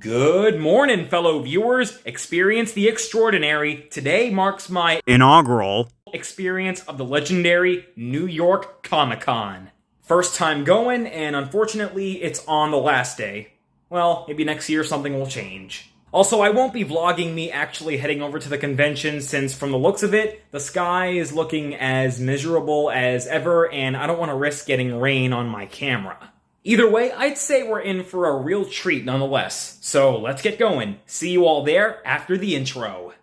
Good morning, fellow viewers. Experience the extraordinary. Today marks my inaugural experience of the legendary New York Comic Con. First time going, and unfortunately, it's on the last day. Well, maybe next year something will change. Also, I won't be vlogging me actually heading over to the convention since, from the looks of it, the sky is looking as miserable as ever, and I don't want to risk getting rain on my camera. Either way, I'd say we're in for a real treat nonetheless. So let's get going. See you all there after the intro.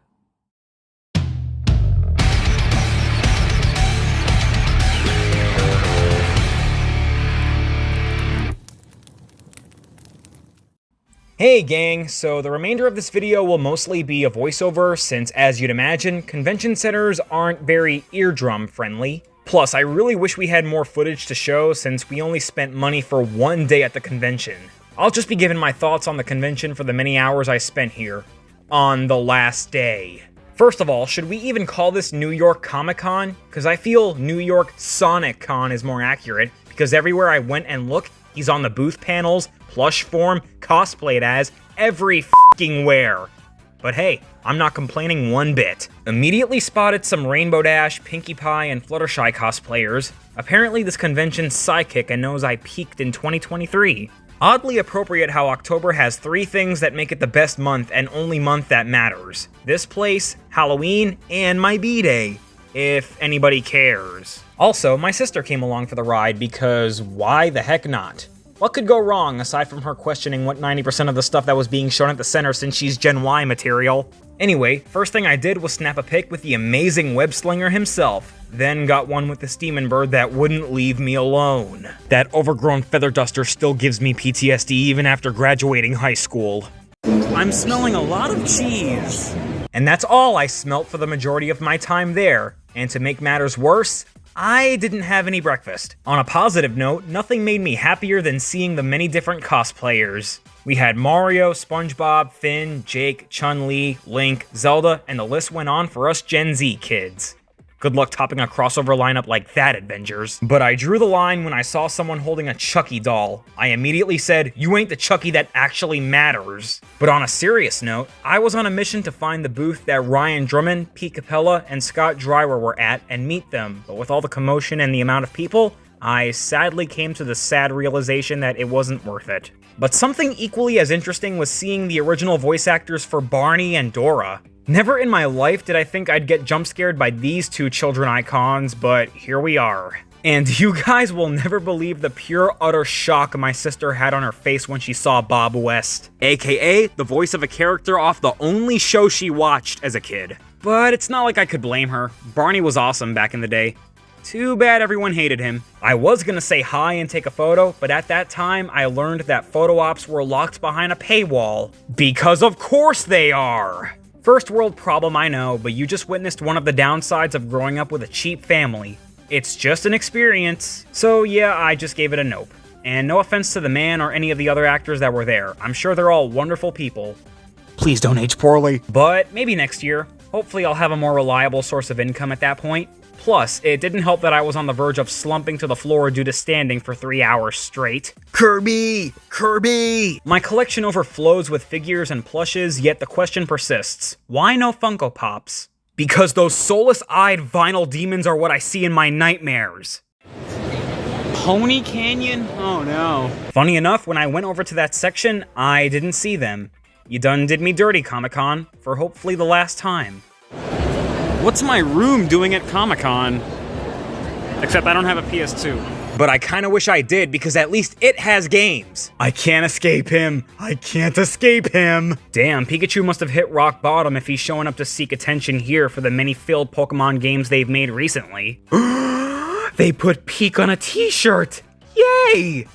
Hey gang, so the remainder of this video will mostly be a voiceover since, as you'd imagine, convention centers aren't very eardrum friendly. Plus, I really wish we had more footage to show since we only spent money for one day at the convention. I'll just be giving my thoughts on the convention for the many hours I spent here. On the last day. First of all, should we even call this New York Comic Con? Because I feel New York Sonic Con is more accurate, because everywhere I went and looked, he's on the booth panels, plush form, cosplayed as, every f***ing where. But hey, I'm not complaining one bit. Immediately spotted some Rainbow Dash, Pinkie Pie, and Fluttershy cosplayers. Apparently this convention's psychic and knows I peaked in 2023. Oddly appropriate how October has 3 things that make it the best month and only month that matters. This place, Halloween, and my B-Day. If anybody cares. Also, my sister came along for the ride because why the heck not? What could go wrong aside from her questioning what 90% of the stuff that was being shown at the center since she's Gen Y material? Anyway, first thing I did was snap a pic with the amazing web slinger himself, then got one with the Steamin' Bird that wouldn't leave me alone. That overgrown feather duster still gives me PTSD even after graduating high school. I'm smelling a lot of cheese. And that's all I smelt for the majority of my time there. And to make matters worse, I didn't have any breakfast. On a positive note, nothing made me happier than seeing the many different cosplayers. We had Mario, SpongeBob, Finn, Jake, Chun-Li, Link, Zelda, and the list went on for us Gen Z kids. Good luck topping a crossover lineup like that, Avengers. But I drew the line when I saw someone holding a Chucky doll. I immediately said, "You ain't the Chucky that actually matters." But on a serious note, I was on a mission to find the booth that Ryan Drummond, Pete Capella, and Scott Driver were at and meet them. But with all the commotion and the amount of people, I sadly came to the sad realization that it wasn't worth it. But something equally as interesting was seeing the original voice actors for Barney and Dora. Never in my life did I think I'd get jump scared by these 2 children icons, but here we are. And you guys will never believe the pure utter shock my sister had on her face when she saw Bob West, aka the voice of a character off the only show she watched as a kid. But it's not like I could blame her. Barney was awesome back in the day. Too bad everyone hated him. I was gonna say hi and take a photo, but at that time I learned that photo ops were locked behind a paywall. Because of course they are! First world problem, I know, but you just witnessed one of the downsides of growing up with a cheap family. It's just an experience. So yeah, I just gave it a nope. And no offense to the man or any of the other actors that were there. I'm sure they're all wonderful people. Please don't age poorly. But maybe next year. Hopefully I'll have a more reliable source of income at that point. Plus, it didn't help that I was on the verge of slumping to the floor due to standing for 3 hours straight. Kirby! Kirby! My collection overflows with figures and plushes, yet the question persists. Why no Funko Pops? Because those soulless-eyed vinyl demons are what I see in my nightmares. Pony Canyon? Oh no. Funny enough, when I went over to that section, I didn't see them. You done did me dirty, Comic-Con, for hopefully the last time. What's my room doing at Comic-Con? Except I don't have a PS2. But I kinda wish I did, because at least it has games. I can't escape him. I can't escape him. Damn, Pikachu must have hit rock bottom if he's showing up to seek attention here for the many failed Pokemon games they've made recently. They put Peak on a t-shirt. Yay!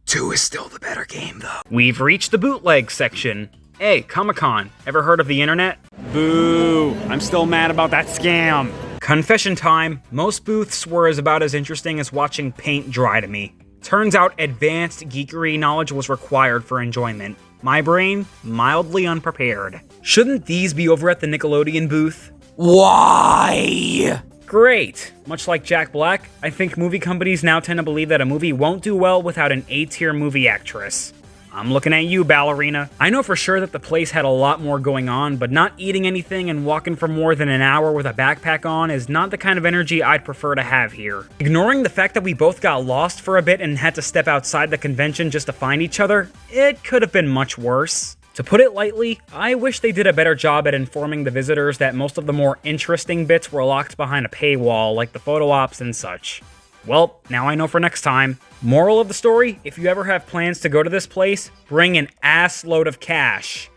2 is still the better game, though. We've reached the bootleg section. Hey, Comic-Con, ever heard of the internet? Boo! I'm still mad about that scam! Confession time, most booths were about as interesting as watching paint dry to me. Turns out advanced geekery knowledge was required for enjoyment. My brain, mildly unprepared. Shouldn't these be over at the Nickelodeon booth? Why? Great! Much like Jack Black, I think movie companies now tend to believe that a movie won't do well without an A-tier movie actress. I'm looking at you, ballerina. I know for sure that the place had a lot more going on, but not eating anything and walking for more than an hour with a backpack on is not the kind of energy I'd prefer to have here. Ignoring the fact that we both got lost for a bit and had to step outside the convention just to find each other, it could have been much worse. To put it lightly, I wish they did a better job at informing the visitors that most of the more interesting bits were locked behind a paywall, like the photo ops and such. Well, now I know for next time. Moral of the story, if you ever have plans to go to this place, bring an ass load of cash.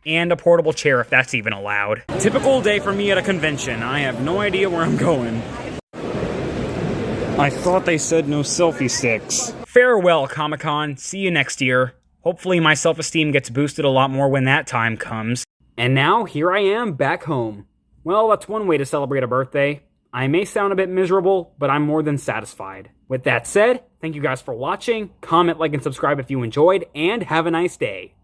And a portable chair if that's even allowed. Typical day for me at a convention. I have no idea where I'm going. I thought they said no selfie sticks. Farewell, Comic-Con. See you next year. Hopefully my self-esteem gets boosted a lot more when that time comes. And now, here I am, back home. Well, that's one way to celebrate a birthday. I may sound a bit miserable, but I'm more than satisfied. With that said, thank you guys for watching, comment, like, and subscribe if you enjoyed, and have a nice day.